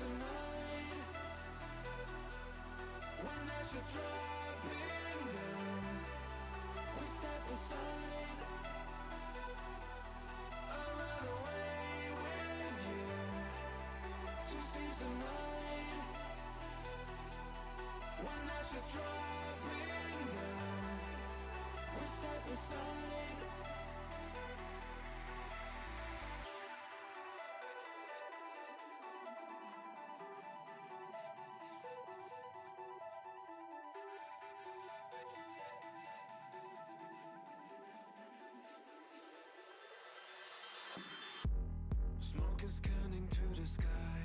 the night, when ashes dropping down, we step aside. I'll run away with you to seize the night, when ashes dropping down, we step aside. Smoke is scanning to the sky.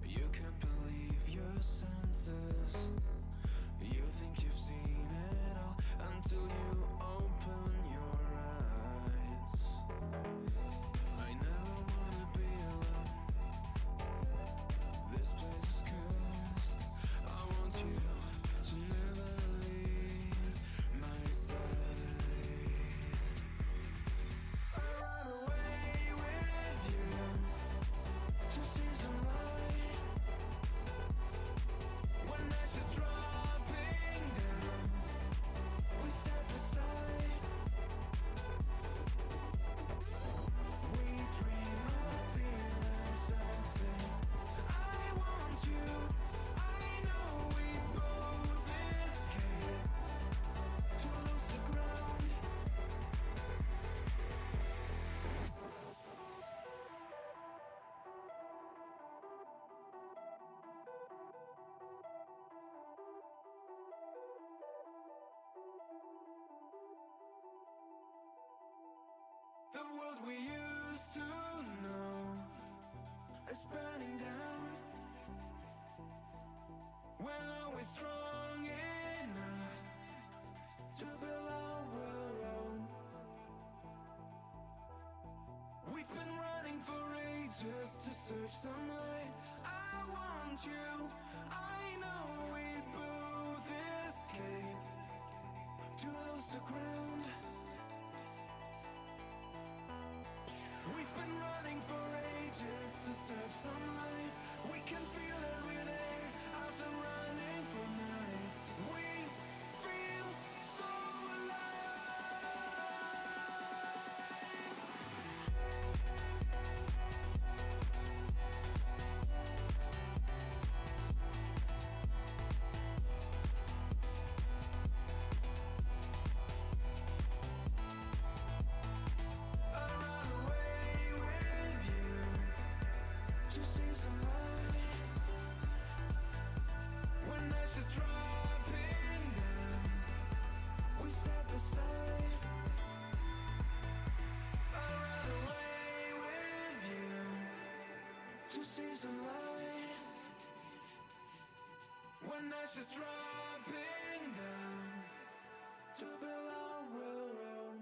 You can't believe your senses. You think you've seen it all until you open your eyes. I never wanna be alone. This place is cursed. I want you to never leave my side. I run away with you to seize the light, when ashes dropping down, we step aside. We dream of feeling something. I want you, I know we both escape to lose the ground. The world we used to know is burning down. We're always strong enough to build our own. We've been running for ages to search some light. I want you, I know we both escape to lose the ground. We've been running for ages to search some light. We can feel every day after running for nights. We feel so alive. I run away with you to see some light, when ashes dropping down, we step aside. I run away with you to see some light, when ashes dropping down, to build our own.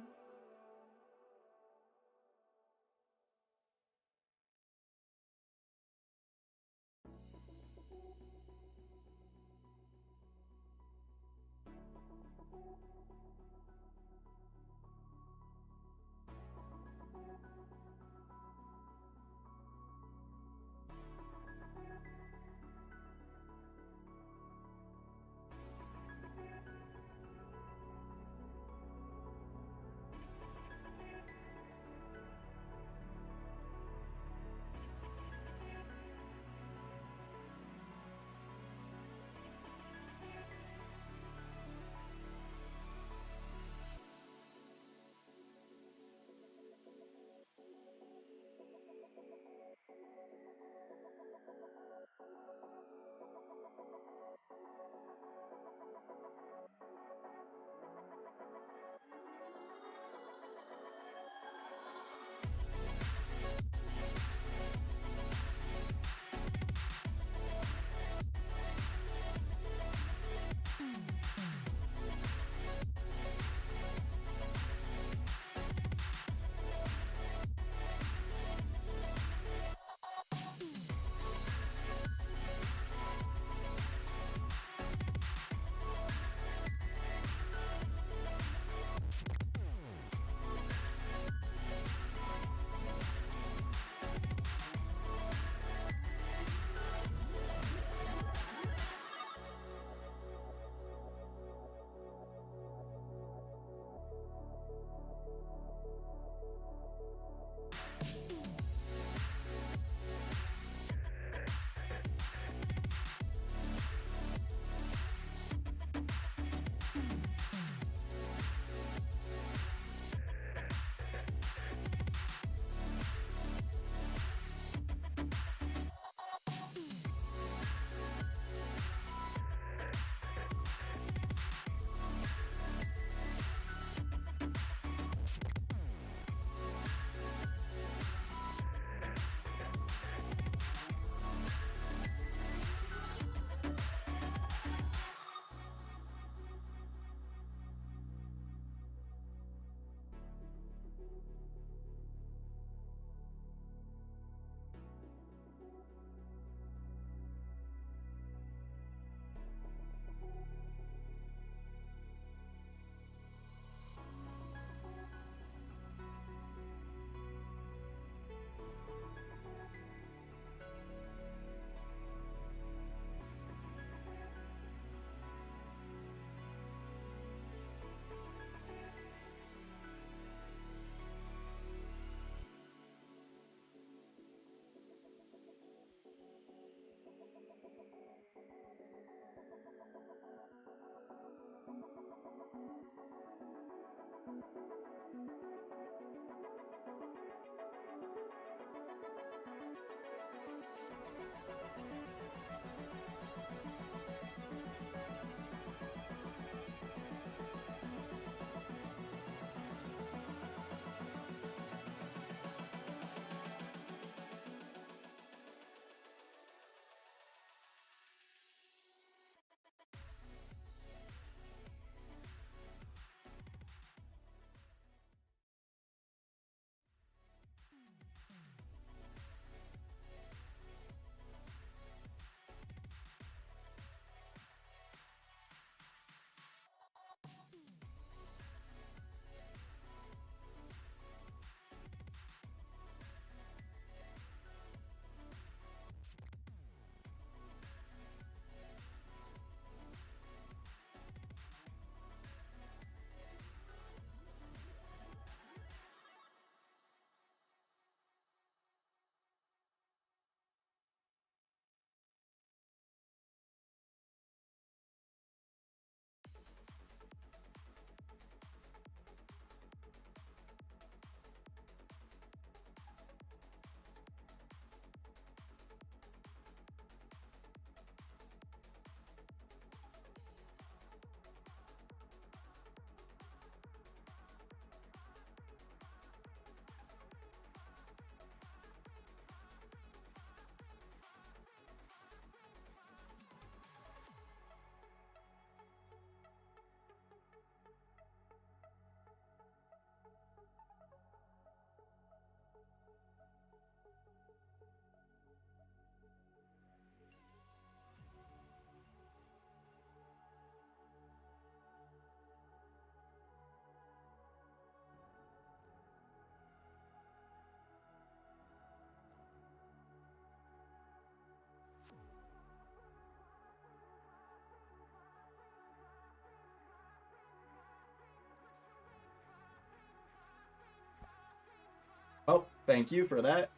Oh, thank you for that.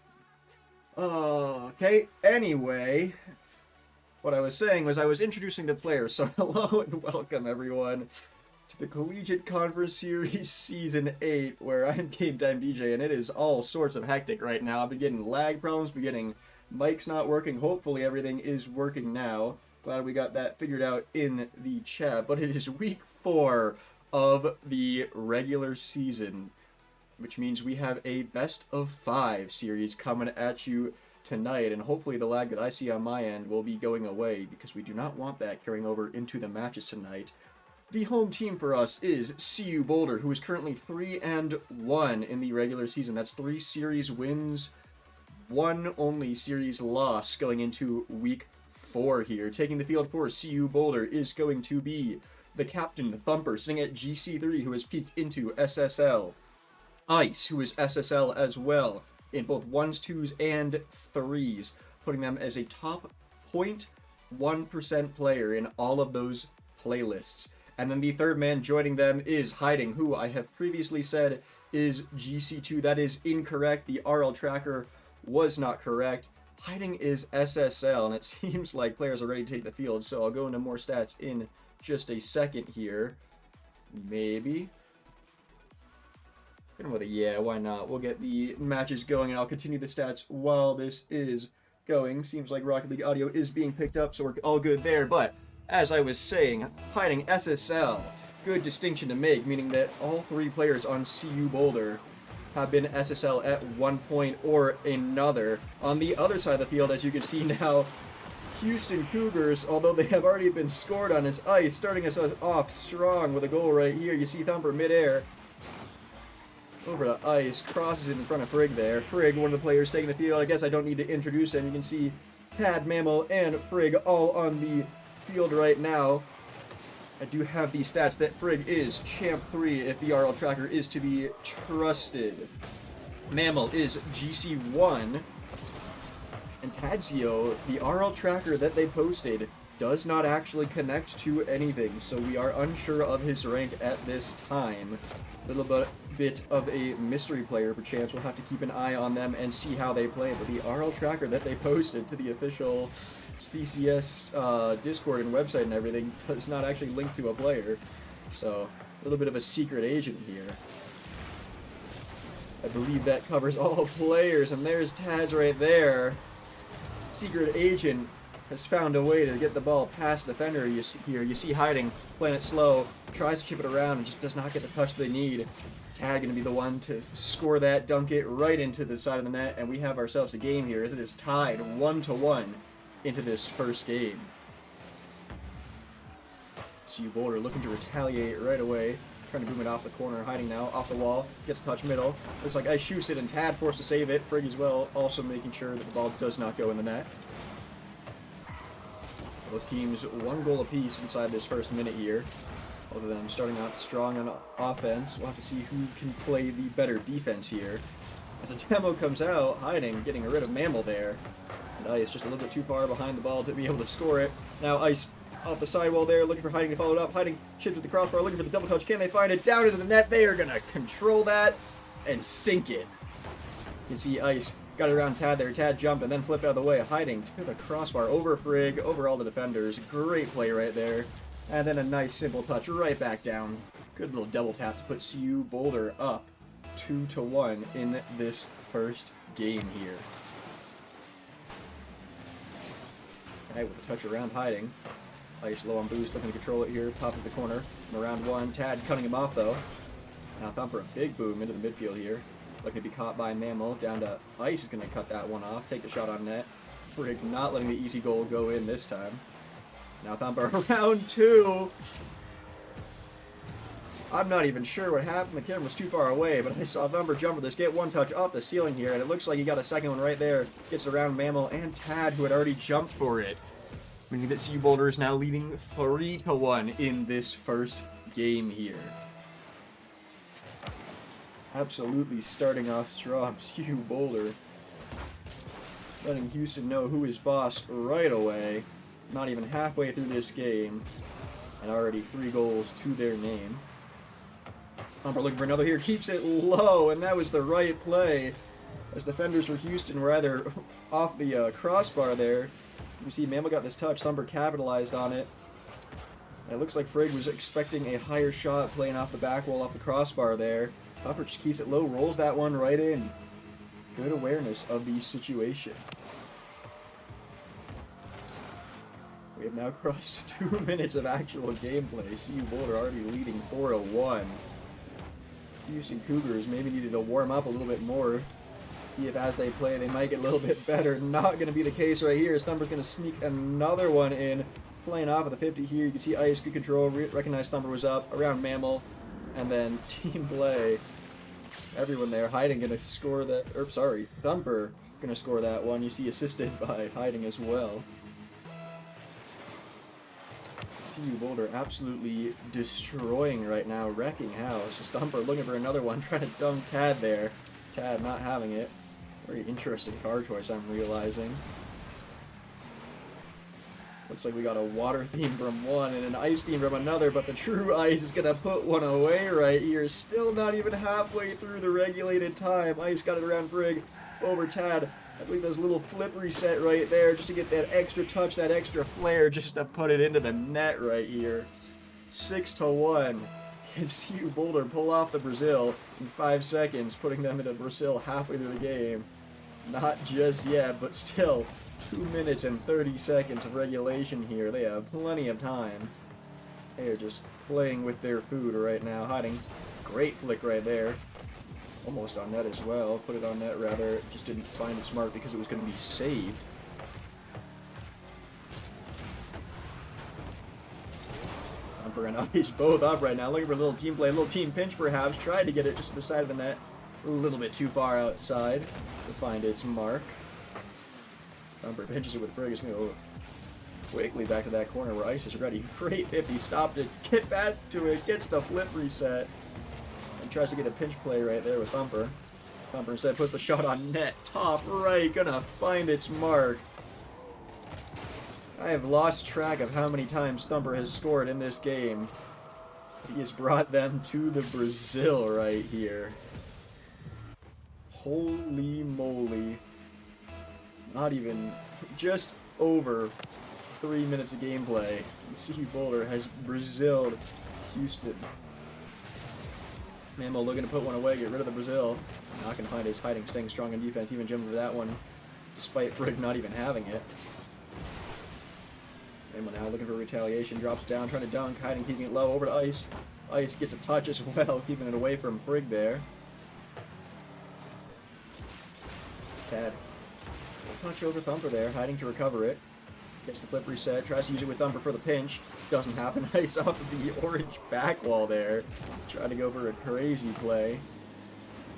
Okay, anyway, what I was saying was I was introducing the players, so hello and welcome everyone to the Collegiate Conference Series Season 8, where I'm Game Time DJ, and it is all sorts of hectic right now. I've been getting lag problems, been getting mics not working. Hopefully everything is working now. Glad we got that figured out in the chat, but it is week 4 of the regular season, which means we have a best of 5 series coming at you tonight, and hopefully the lag that I see on my end will be going away, because we do not want that carrying over into the matches tonight. The home team for us is CU Boulder, who is currently 3-1 in the regular season. That's 3 series wins, 1 only series loss going into week 4 here. Taking the field for CU Boulder is going to be the captain, the Thumper, sitting at GC3, who has peaked into SSL. Ice, who is SSL as well, in both 1s, 2s, and 3s, putting them as a top 0.1% player in all of those playlists. And then the third man joining them is Hiding, who I have previously said is GC2. That is incorrect. The RL tracker was not correct. Hiding is SSL, and it seems like players are ready to take the field, so I'll go into more stats in just a second here. Maybe. With a yeah, why not? We'll get the matches going, and I'll continue the stats while this is going. Seems like Rocket League audio is being picked up, so we're all good there. But as I was saying, Hiding SSL, good distinction to make, meaning that all 3 players on CU Boulder have been SSL at one point or another. On the other side of the field, as you can see now, Houston Cougars, although they have already been scored on, is Ice, starting us off strong with a goal right here. You see Thumper midair. Over to Ice, crosses it in front of Frigg there. Frigg, one of the players taking the field. I guess I don't need to introduce him. You can see Tad, Mammal, and Frigg all on the field right now. I do have the stats that Frigg is Champ 3 if the RL tracker is to be trusted. Mammal is GC1. And Tadzio, the RL tracker that they posted, does not actually connect to anything, so we are unsure of his rank at this time. A little bit of a mystery player, perchance. We'll have to keep an eye on them and see how they play. But the RL tracker that they posted to the official CCS Discord and website and everything does not actually link to a player. So, a little bit of a secret agent here. I believe that covers all players, and there's Tad's right there. Secret agent has found a way to get the ball past the defender here. You see hiding, playing it slow, tries to chip it around, and just does not get the touch they need. Tad going to be the one to score that, dunk it right into the side of the net, and we have ourselves a game here as it is tied 1-1 into this first game. See Boulder looking to retaliate right away. Trying to boom it off the corner, hiding now, off the wall, gets a touch middle. Looks like Ice shoots it, and Tad forced to save it. Frigg as well, also making sure that the ball does not go in the net. Both teams 1 goal apiece inside this first minute here. Both of them starting out strong on offense. We'll have to see who can play the better defense here. As a demo comes out, hiding, getting rid of Mammal there. And Ice just a little bit too far behind the ball to be able to score it. Now Ice off the sidewall there, looking for Hiding to follow it up. Hiding chips with the crossbar, looking for the double touch. Can they find it? Down into the net. They are going to control that and sink it. You can see Ice got it around Tad there. Tad jumped and then flipped out of the way. Hiding to the crossbar over Frigg, over all the defenders. Great play right there. And then a nice simple touch right back down. Good little double tap to put CU Boulder up 2-1 in this first game here. Alright, with a touch around Hiding. Ice low on boost, looking to control it here, top of the corner. From around 1, Tad cutting him off though. Now Thumper, a big boom into the midfield here. Looking to be caught by Mammal, down to Ice is going to cut that one off, take the shot on net. Frigg not letting the easy goal go in this time. Now Thumper around 2. I'm not even sure what happened, the camera was too far away, but I saw Thumper jump for this, get one touch off the ceiling here, and it looks like he got a second one right there. Gets around Mammal and Tad, who had already jumped for it. Meaning that CU Boulder is now leading 3-1 in this first game here. Absolutely starting off strong, CU Boulder. Letting Houston know who is boss right away. Not even halfway through this game. And already 3 goals to their name. Humber looking for another here, keeps it low, and that was the right play. As defenders for Houston were either off the crossbar there. You see Mammal got this touch, Thumper capitalized on it. And it looks like Frigg was expecting a higher shot playing off the back wall, off the crossbar there. Thumper just keeps it low, rolls that one right in. Good awareness of the situation. We have now crossed 2 minutes of actual gameplay. CU Boulder already leading 4-1. Houston Cougars maybe needed to warm up a little bit more. See if as they play they might get a little bit better. Not going to be the case right here. Thumper's going to sneak another one in. Playing off of the 50 here. You can see Ice, good control. Recognize Thumper was up. Around Mammal. And then team play. Everyone there. Hiding going to score that. Or sorry. Thumper going to score that one. You see assisted by Hiding as well. CU Boulder absolutely destroying right now. Wrecking house. Thumper looking for another one. Trying to dunk Tad there. Tad not having it. Very interesting card choice, I'm realizing. Looks like we got a water theme from one and an ice theme from another, but the true Ice is going to put one away right here. Still not even halfway through the regulated time. Ice got it around Frigg over Tad. I believe there's a little flip reset right there just to get that extra touch, that extra flair, just to put it into the net right here. 6-1. Can CU Boulder pull off the Brazil in 5 seconds, putting them into Brazil halfway through the game? Not just yet, but still 2 minutes and 30 seconds of regulation here. They have plenty of time. They are just playing with their food right now. Hiding. Great flick right there. Almost on net as well. Put it on net rather. Just didn't find it smart because it was going to be saved. Thumper and Ice both up right now. Looking for a little team play, a little team pinch perhaps. Tried to get it just to the side of the net. A little bit too far outside to find its mark. Thumper pinches it with Frigg. It's going to go quickly back to that corner where Ice is ready. Great 50. Stopped it. Get back to it. Gets the flip reset. And tries to get a pinch play right there with Thumper. Thumper instead puts the shot on net. Top right. Gonna find its mark. I have lost track of how many times Thumper has scored in this game. He has brought them to the Brazil right here. Holy moly. Not even, just over 3 minutes of gameplay. CU Boulder has Braziled Houston. Mammo looking to put one away, get rid of the Brazil. Not going to find his hiding, staying strong in defense, even jumping for that one, despite Frigg not even having it. Mammo now looking for retaliation, drops down, trying to dunk, hiding, keeping it low, over to Ice. Ice gets a touch as well, keeping it away from Frigg there. Tad. A touch over Thumper there, hiding to recover it. Gets the flip reset, tries to use it with Thumper for the pinch. Doesn't happen. Ice off of the orange back wall there. Trying to go for a crazy play.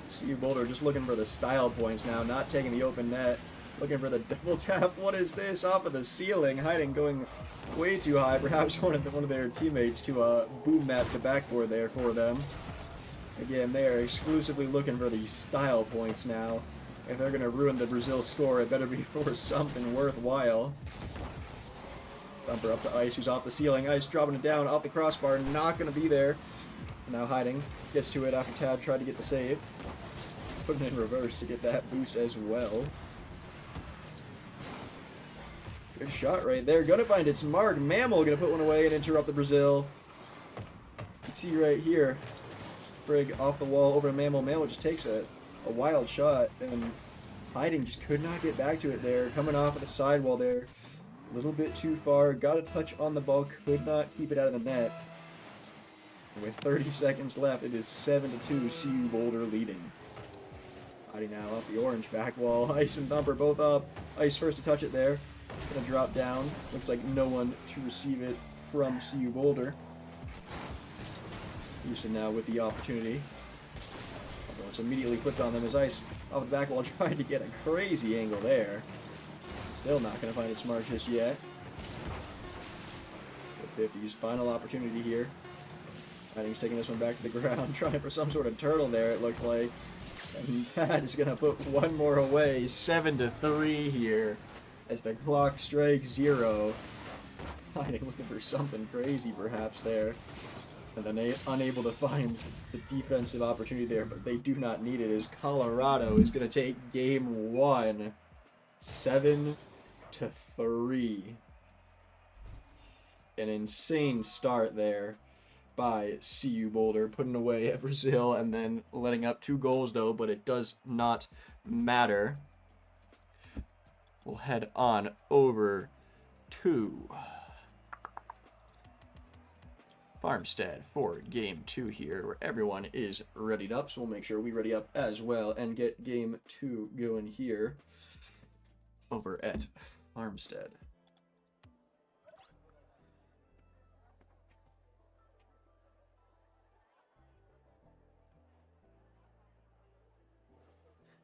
CU Boulder just looking for the style points now, not taking the open net. Looking for the double tap. What is this? Off of the ceiling. Hiding going way too high. Perhaps one of their teammates to boom map the backboard there for them. Again, they are exclusively looking for the style points now. If they're going to ruin the Brazil score, it better be for something worthwhile. Thumper up to Ice, who's off the ceiling. Ice dropping it down off the crossbar, not going to be there. Now hiding. Gets to it after Tad tried to get the save. Putting it in reverse to get that boost as well. Good shot right there. Gonna find its mark. Mammal gonna put one away and interrupt the Brazil. You can see right here. Frigg off the wall over to Mammal. Mammal just takes a wild shot, and hiding just could not get back to it there. Coming off of the sidewall there. A little bit too far. Got a touch on the ball. Could not keep it out of the net. And with 30 seconds left, it is 7-2. CU Boulder leading. Hiding now up the orange back wall. Ice and Thumper both up. Ice first to touch it there. Gonna drop down. Looks like no one to receive it from CU Boulder. Houston now with the opportunity. Although it's immediately flipped on them as Ice off the back wall trying to get a crazy angle there. Still not going to find its mark just yet. 50's final opportunity here. Hiding's taking this one back to the ground, trying for some sort of turtle there, it looked like. And that is going to put one more away. 7-3 here as the clock strikes 0. Hiding looking for something crazy perhaps there. And then unable to find the defensive opportunity there, but they do not need it as Colorado is going to take game 1. 7-3. An insane start there by CU Boulder, putting away at Brazil and then letting up 2 goals though, but it does not matter. We'll head on over to Farmstead for game 2 here, where everyone is readied up, so we'll make sure we ready up as well and get game 2 going here over at Farmstead.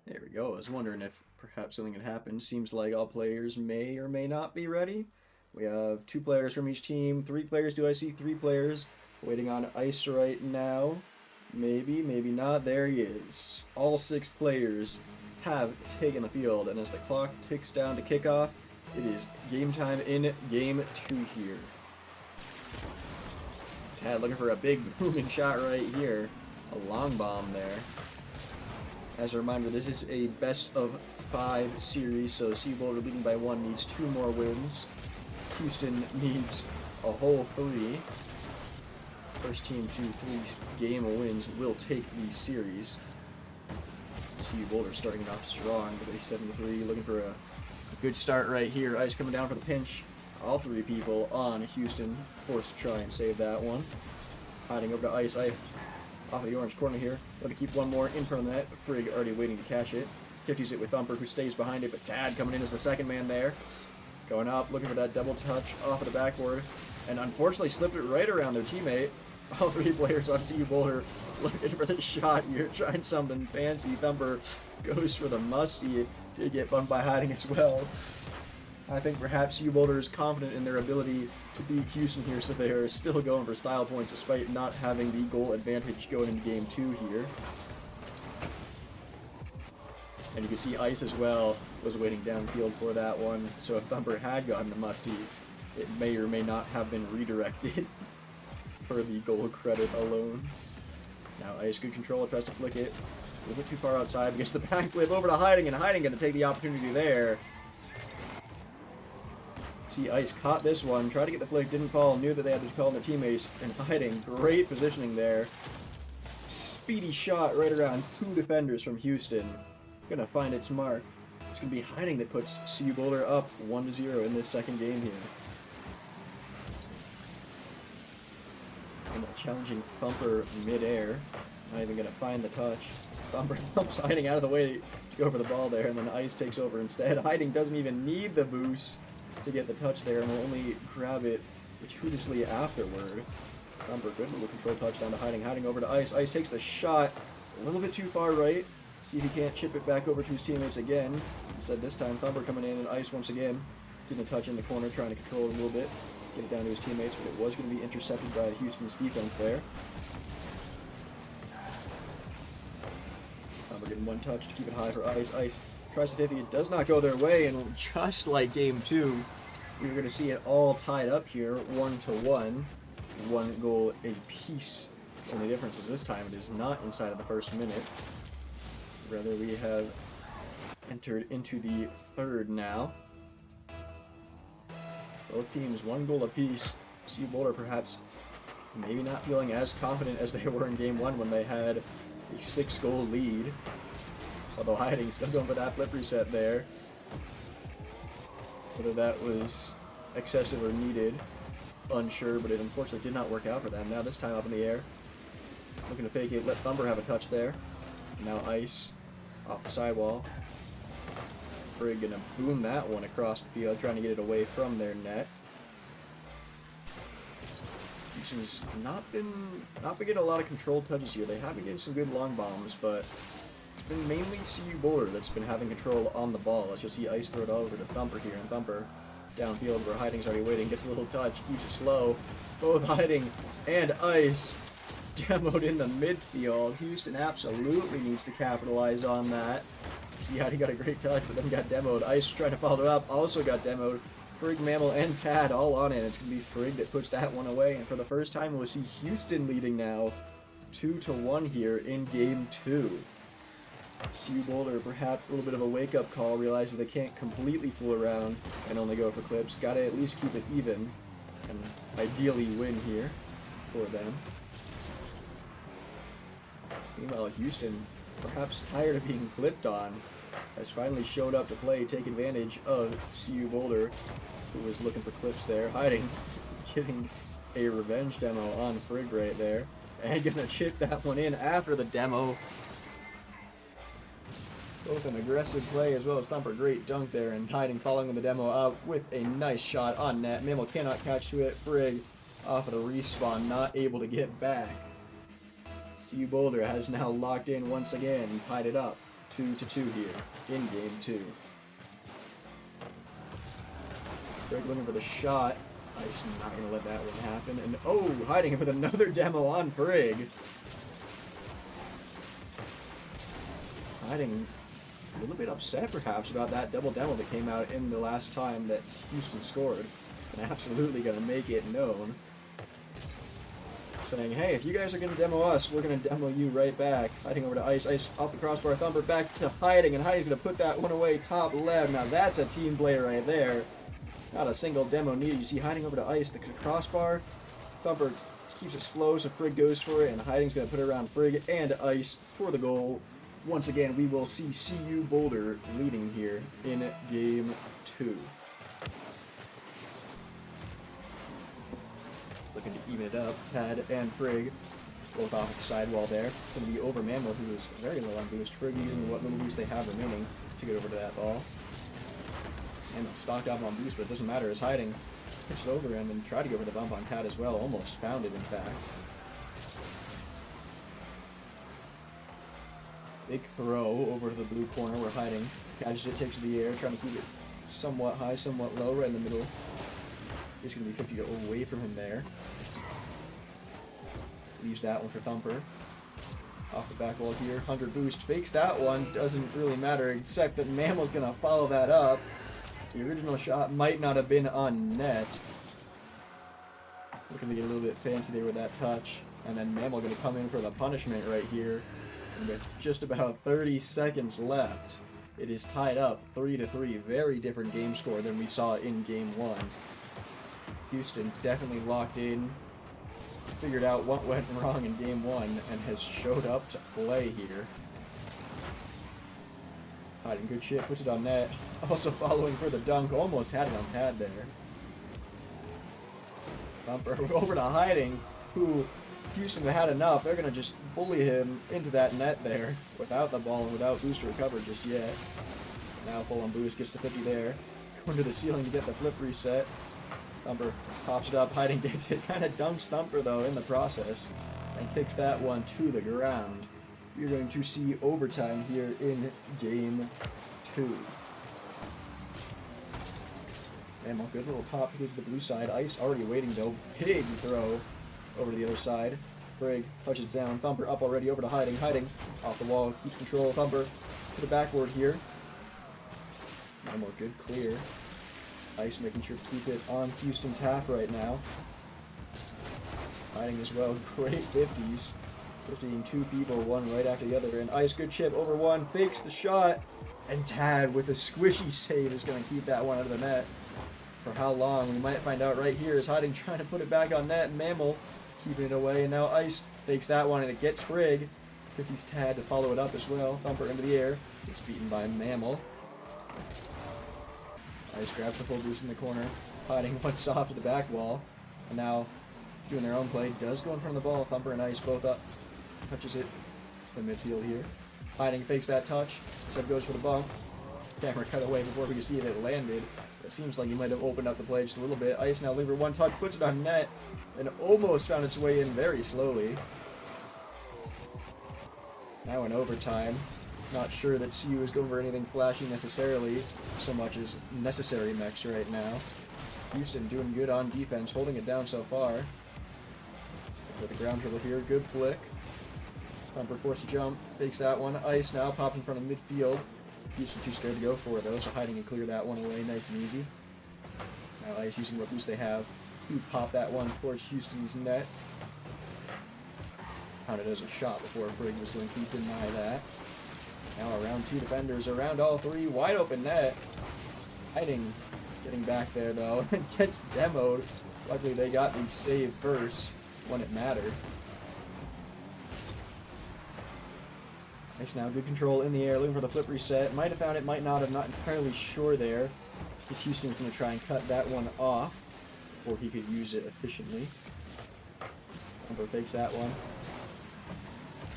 There we go. I was wondering if perhaps something had happened. Seems like all players may or may not be ready. We have 2 players from each team. 3 players. Do I see 3 players? Waiting on Ice right now. Maybe, maybe not. There he is. All 6 players have taken the field, and as the clock ticks down to kickoff, it is game time in game 2 here. Tad looking for a big booming shot right here. A long bomb there. As a reminder, this is a best of 5 series, so CU Boulder leading by 1 needs 2 more wins. Houston needs a whole 3. First team to 3 game wins will take the series. CU Boulder starting it off strong with a 7-3, looking for a good start right here. Ice coming down for the pinch. All 3 people on Houston, forced to try and save that one. Hiding over to Ice. Off of the orange corner here. Looking to keep one more in front of the net. Frigg already waiting to catch it. 50s it with Thumper, who stays behind it, but Tad coming in as the second man there. Going up, looking for that double touch off of the backboard. And unfortunately slipped it right around their teammate. All 3 players on CU Boulder looking for the shot here, trying something fancy. Thumper goes for the musty to get bumped by Hiding as well. I think perhaps CU Boulder is confident in their ability to beat Houston here, so they are still going for style points despite not having the goal advantage going into game 2 here. And you can see Ice as well was waiting downfield for that one, so if Thumper had gotten the musty, it may or may not have been redirected for the goal credit alone. Now Ice, good control, tries to flick it. A little bit too far outside, gets the backflip over to Hiding, and Hiding going to take the opportunity there. See, Ice caught this one, tried to get the flick, didn't fall, knew that they had to call on their teammates, and Hiding, great positioning there. speedy shot right around 2 defenders from Houston. Gonna find its mark. It's gonna be Hiding that puts CU Boulder up 1-0 in this second game here. And challenging Thumper midair. Not even gonna find the touch. Thumper pumps Hiding out of the way to go for the ball there, and then Ice takes over instead. Hiding doesn't even need the boost to get the touch there, and will only grab it gratuitously afterward. Thumper, good little control touch down to Hiding. Hiding over to Ice. Ice takes the shot a little bit too far right. See if he can't chip it back over to his teammates again. Instead, this time, Thumper coming in, and Ice once again getting a touch in the corner, trying to control it a little bit, get it down to his teammates, but it was going to be intercepted by Houston's defense there. Thumper getting one touch to keep it high for Ice. Ice tries to 50, it does not go their way, and just like game 2, we were going to see it all tied up here, 1-1, 1 goal apiece. Only difference is this time it is not inside of the first minute. Rather, we have entered into the third now. Both teams 1 goal apiece. CU Boulder perhaps maybe not feeling as confident as they were in game 1 when they had a 6-goal lead. Although Hiding still going for that flip reset there. Whether that was excessive or needed, unsure, but it unfortunately did not work out for them. Now this time up in the air. Looking to fake it, let Thumper have a touch there. Now Ice off the sidewall. Frigg gonna boom that one across the field, trying to get it away from their net. Houston's not been getting a lot of controlled touches here. They have been getting some good long bombs, but it's been mainly CU Boulder that's been having control on the ball. As you'll see Ice throw it over to Thumper here, and Thumper downfield where Hiding's already waiting, gets a little touch, keeps it slow. Both Hiding and Ice demoed in the midfield. Houston absolutely needs to capitalize on that. See, Hiding got a great touch, but then got demoed. Ice trying to follow it up, also got demoed. Frigg, Mammal, and Tad all on it. It's going to be Frigg that puts that one away, and for the first time we'll see Houston leading now 2-1 here in game 2. CU Boulder, perhaps a little bit of a wake-up call, realizes they can't completely fool around and only go for clips. Got to at least keep it even, and ideally win here for them. Meanwhile, Houston, perhaps tired of being clipped on, has finally showed up to play, take advantage of CU Boulder, who was looking for clips there. Hiding, getting a revenge demo on Frigg right there, and gonna chip that one in after the demo. Both an aggressive play as well as Thumper, great dunk there, and Hiding following the demo up with a nice shot on net. Mammal cannot catch to it. Frigg off of the respawn, not able to get back. CU Boulder has now locked in once again, tied it up 2-2 here in game 2. Frigg looking for the shot. Ice not going to let that one happen. And oh, Hiding with another demo on Frigg. Hiding a little bit upset perhaps about that double demo that came out in the last time that Houston scored. And absolutely going to make it known. Saying, hey, if you guys are going to demo us, we're going to demo you right back. Hiding over to Ice. Ice off the crossbar. Thumper back to Hiding, and Hiding's going to put that one away top left. Now that's a team play right there. Not a single demo needed. You see Hiding over to Ice, the crossbar. Thumper keeps it slow, so Frigg goes for it, and Hiding's going to put it around Frigg and Ice for the goal. Once again, we will see CU Boulder leading here in game 2. Looking to even it up. Tad and Frigg both off at the sidewall there. It's going to be over Mammal, who is very low on boost. Frigg using what little boost they have remaining to get over to that ball. And stocked up on boost, but it doesn't matter. As Hiding hits it over him and tried to go for the bump on Tad as well. Almost found it, in fact. Big throw over to the blue corner where Hiding catches it, takes it to the air, trying to keep it somewhat high, somewhat low, right in the middle. He's going to be 50 away from him there. Leaves that one for Thumper. Off the back wall here. 100 boost. Fakes that one. Doesn't really matter, except that Mammal's going to follow that up. The original shot might not have been on net. Looking to get a little bit fancy there with that touch. And then Mammal going to come in for the punishment right here. And with just about 30 seconds left, it is tied up 3-3. Very different game score than we saw in game 1. Houston definitely locked in. figured out what went wrong in game 1 and has showed up to play here. Hiding, good shit, puts it on net. Also following for the dunk, almost had it on Tad there. Thumper over to Hiding, who Houston had enough. They're going to just bully him into that net there without the ball and without boost to recover just yet. Now full on boost, gets to 50 there. Going to the ceiling to get the flip reset. Thumper pops it up, Hiding gets it. Kind of dunks Thumper though in the process and kicks that one to the ground. You're going to see overtime here in game 2. And a good little pop here to the blue side. Ice already waiting though. Big throw over to the other side. Frigg touches down. Thumper up already over to Hiding. Hiding off the wall. Keeps control. Thumper to the backboard here. No more good clear. Ice making sure to keep it on Houston's half right now. Hiding as well. Great 50s. 15 two people, one right after the other. And Ice, good chip over one. Fakes the shot. And Tad with a squishy save is going to keep that one out of the net. For how long? We might find out right here. Is Hiding trying to put it back on net. Mammal keeping it away. And now Ice fakes that one and it gets Frigg. 50's Tad to follow it up as well. Thumper into the air. Gets beaten by Mammal. Ice grabs the full boost in the corner. Hiding one soft to the back wall. And now doing their own play. Does go in front of the ball. Thumper and Ice both up. Touches it to the midfield here. Hiding fakes that touch. Instead goes for the bump. Camera cut away before we could see if it landed. It seems like he might have opened up the play just a little bit. Ice now lever one touch, puts it on net, and almost found its way in very slowly. Now in overtime. Not sure that CU is going for anything flashy necessarily, so much as necessary mechs right now. Houston doing good on defense, holding it down so far. For the ground dribble here, good flick. Thumper forced to jump, takes that one. Ice now popping in front of midfield. Houston too scared to go for it though, so Hiding and clear that one away nice and easy. Now Ice using what boost they have to pop that one towards Houston's net. Counted as a shot before Frigg was going to deny that. Now around two defenders, around all three, wide open net. Hiding getting back there though, and gets demoed. Luckily they got the save first when it mattered. Nice now, good control in the air, looking for the flip reset. Might have found it, might not have, not entirely sure there. Because Houston's going to try and cut that one off before he could use it efficiently. Thumper fakes that one.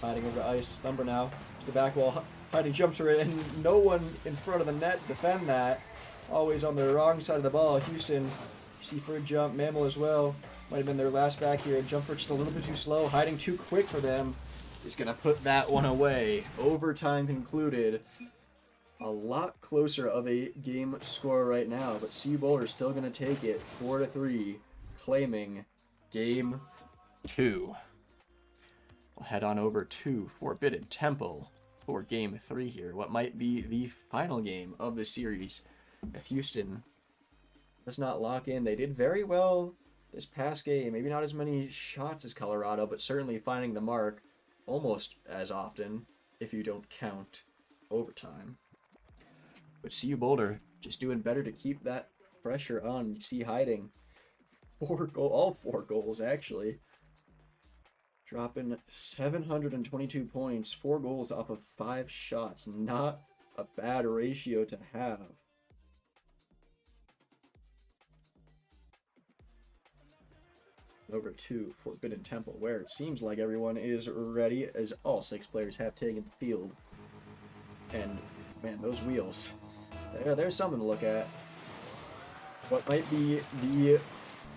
Hiding over to Ice. Thumper now to the back wall. Hiding jumps for it, and no one in front of the net to defend that. Always on the wrong side of the ball. Houston, you see Frigg jump, Mammal as well. Might have been their last back here. Jump for just a little bit too slow. Hiding too quick for them. Is going to put that one away. Overtime concluded. A lot closer of a game score right now, but CU Boulder is still going to take it 4-3, claiming game 2. We'll head on over to Forbidden Temple for game 3 here. What might be the final game of the series. If Houston does not lock in, they did very well this past game. Maybe not as many shots as Colorado, but certainly finding the mark almost as often, if you don't count overtime. But CU Boulder just doing better to keep that pressure on. You see Hiding. All four goals, actually. Dropping 722 points. 4 goals off of 5 shots. Not a bad ratio to have. Over to Forbidden Temple, where it seems like everyone is ready, as all 6 players have taken the field. And, man, those wheels. There's something to look at. What might be the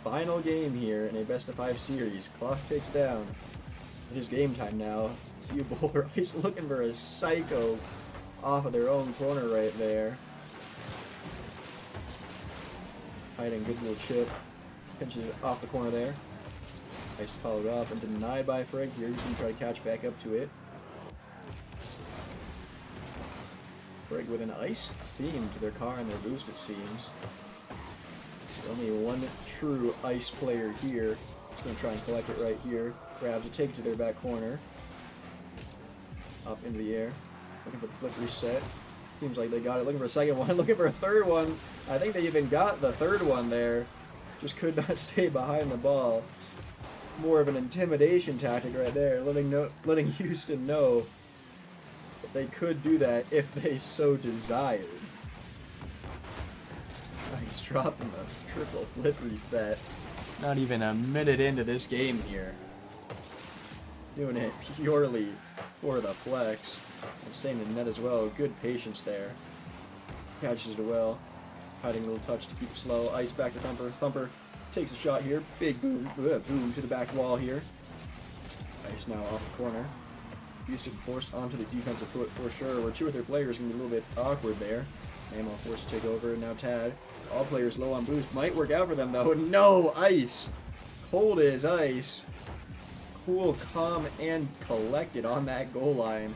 final game here in a best-of-5 series. Clock ticks down. It is game time now. CU Boulder is looking for a psycho off of their own corner right there. Hiding, good little chip. Pinches it off the corner there. Nice to follow it up and denied by Frigg here. He's going to try to catch back up to it. Frigg with an ice theme to their car and their boost, it seems. There's only one true ice player here. He's going to try and collect it right here. Grabs it, take it to their back corner. Up into the air. Looking for the flip reset. Seems like they got it. Looking for a second one. Looking for a third one. I think they even got the third one there. Just could not stay behind the ball. more of an intimidation tactic right there, letting Houston know that they could do that if they so desired. He's dropping the triple flip reset. Not even a minute into this game here. Doing it purely for the flex. And staying in net as well. Good patience there. Catches it well. Hiding a little touch to keep it slow. Ice back to Thumper. Thumper takes a shot here. Big boom. Boom to the back wall here. Ice now off the corner. Houston forced onto the defensive foot for sure. Where two of their players going to be a little bit awkward there. Ammo forced to take over. Now Tad. All players low on boost. Might work out for them though. No! Ice! Cold as ice. Cool, calm, and collected on that goal line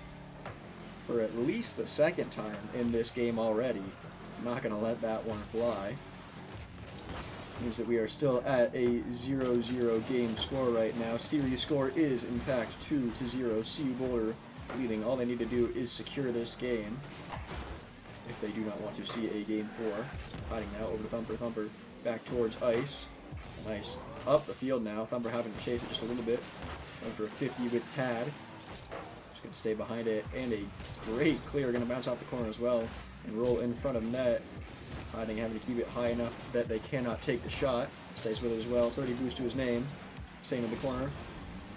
for at least the second time in this game already. I'm not going to let that one fly. Means that we are still at a 0-0 game score right now. Series score is, in fact, 2-0. CU Boulder leading. All they need to do is secure this game if they do not want to see a game 4. Hiding now over to Thumper. Thumper back towards Ice. Nice. Up the field now. Thumper having to chase it just a little bit. Going for a 50 with Tad. Just going to stay behind it. And a great clear. Going to bounce off the corner as well. And roll in front of net. Hiding, having to keep it high enough that they cannot take the shot. Stays with it as well. 30 boost to his name. Staying in the corner.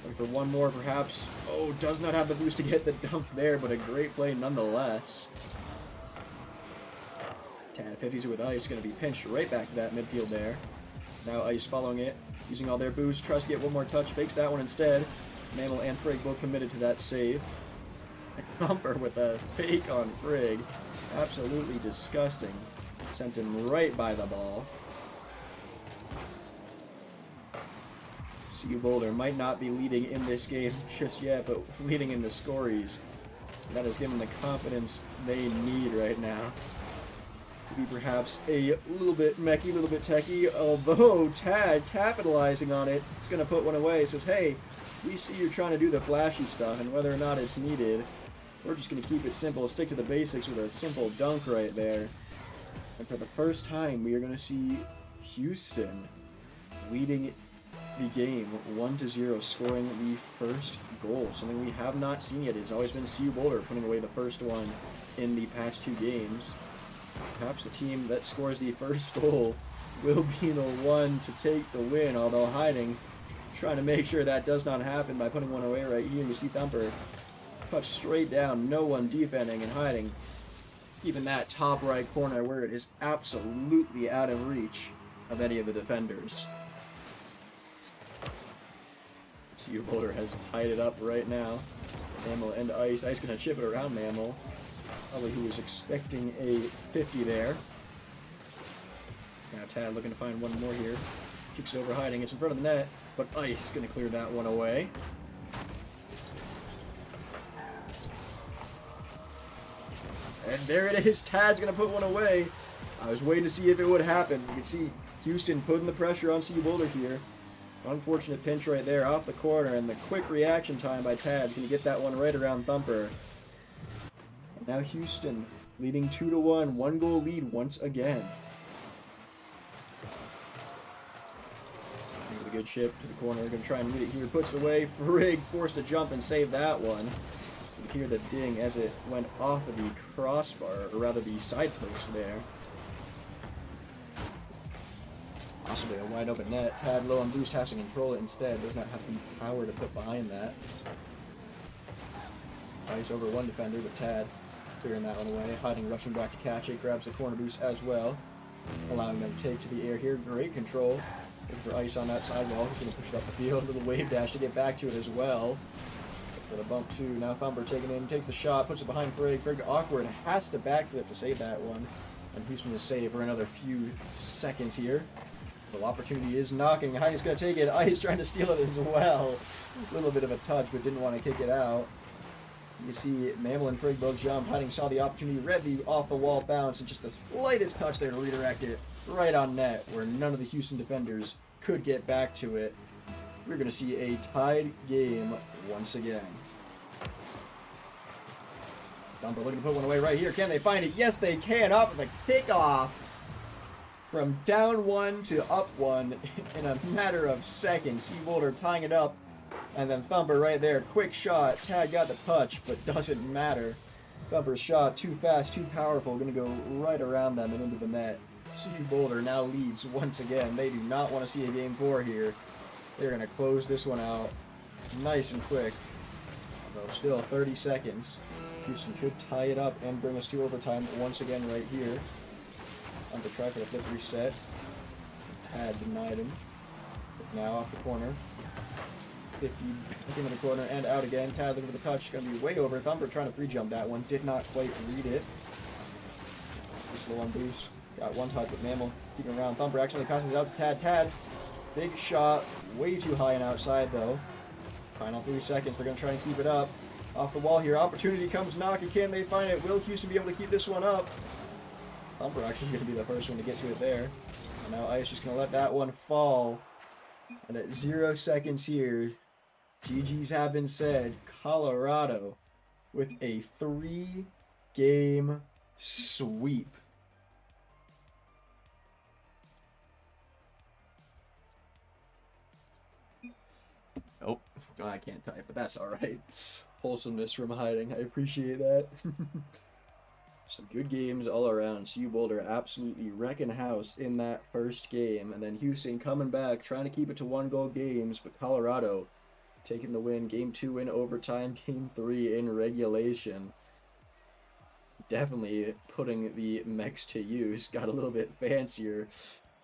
Looking for one more perhaps. Oh, does not have the boost to get the dump there, but a great play nonetheless. Tad 50s with Ice. Going to be pinched right back to that midfield there. Now Ice following it. Using all their boost. Tries to get one more touch. Fakes that one instead. Mammal and Frigg both committed to that save. Thumper with a fake on Frigg. Absolutely disgusting. Sent him right by the ball. CU Boulder might not be leading in this game just yet, but leading in the scories. That has given them the confidence they need right now to be perhaps a little bit mechy, a little bit techy, although Tad capitalizing on it is going to put one away. Says, hey, we see you're trying to do the flashy stuff, and whether or not it's needed, we're just going to keep it simple, stick to the basics with a simple dunk right there. And for the first time, we are going to see Houston leading the game 1-0, scoring the first goal. Something we have not seen yet. It's always been CU Boulder putting away the first one in the past 2 games. Perhaps the team that scores the first goal will be the one to take the win, although Hiding trying to make sure that does not happen by putting one away right here. You see Thumper touch straight down, no one defending, and Hiding keeping that top right corner where it is absolutely out of reach of any of the defenders. CU Boulder has tied it up right now. Mammal and Ice. Ice gonna chip it around Mammal. Probably who was expecting a 50 there. Now Tad looking to find one more here. Kicks it over Hiding. It's in front of the net, but Ice gonna clear that one away. And there it is. Tad's going to put one away. I was waiting to see if it would happen. You can see Houston putting the pressure on CU Boulder here. Unfortunate pinch right there off the corner, and the quick reaction time by Tad's going to get that one right around Thumper. And now Houston leading 2-1. 1 goal lead once again. A good chip to the corner. Going to try and meet it here. Puts it away. Frigg forced to jump and save that one. You can hear the ding as it went off of the crossbar, or rather the side post there. Possibly a wide open net. Tad low on boost has to control it instead. Does not have the power to put behind that. Ice over one defender, but Tad clearing that one away. Hiding, rushing back to catch it. Grabs the corner boost as well. Allowing them to take to the air here. Great control. Looking for Ice on that sidewall. Who's going to push it up the field. Little wave dash to get back to it as well. For the bump too. Now Thumper taking in, takes the shot, puts it behind Frigg. Frigg awkward, has to backflip to save that one. And Houston to save for another few seconds here. The opportunity is knocking. Hiding's going to take it. Ice trying to steal it as well. A little bit of a touch, but didn't want to kick it out. You can see Mammal and Frigg both jump. Hiding saw the opportunity, read the off the wall bounce, and just the slightest touch there to redirect it right on net, where none of the Houston defenders could get back to it. We're going to see a tied game once again. Thumper looking to put one away right here. Can they find it? Yes, they can. Off of the kickoff. from down 1 to up 1 in a matter of seconds. See Boulder tying it up, and then Thumper right there. Quick shot. Tad got the touch, but doesn't matter. Thumper's shot too fast, too powerful. Going to go right around them and into the net. See Boulder now leads once again. They do not want to see a game 4 here. They're going to close this one out nice and quick. Although still 30 seconds. Houston could tie it up and bring us to overtime once again right here. On the try for the flip reset. Tad denied him. But now off the corner. 50 into the corner and out again. Tad looking for the touch. Going to be way over. Thumper trying to pre-jump that one. Did not quite read it. Slow on boost. Got one touch with Mammal. Keeping around. Thumper accidentally passes out to Tad. Tad. Big shot. Way too high and outside though. Final 3 seconds. They're going to try and keep it up. Off the wall here. Opportunity comes knocking. Can they find it? Will Houston be able to keep this one up? Thumper actually going to be the first one to get to it there. And now Ice just going to let that one fall. And at 0 seconds here, GG's have been said. Colorado with a 3-game sweep. Oh, I can't type, but that's alright. Wholesomeness from hiding. I appreciate that. Some good games all around. CU Boulder absolutely wrecking house in that first game. And then Houston coming back, trying to keep it to 1-goal games. But Colorado taking the win. Game 2 in overtime. Game 3 in regulation. Definitely putting the mechs to use. Got a little bit fancier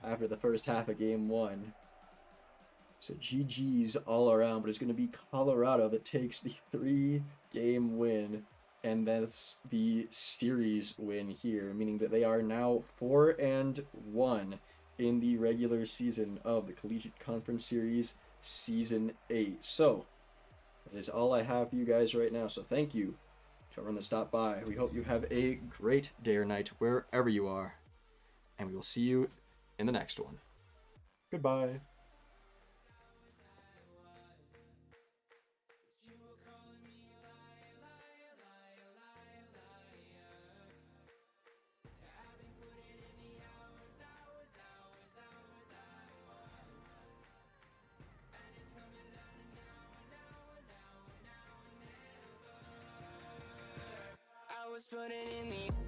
after the first half of Game 1. So GG's all around. But it's going to be Colorado that takes the 3-game win. And that's the series win here, meaning that they are now 4-1 in the regular season of the Collegiate Conference Series Season 8. So, that is all I have for you guys right now. So thank you to everyone that stopped by. We hope you have a great day or night wherever you are. And we will see you in the next one. Goodbye. I was putting in the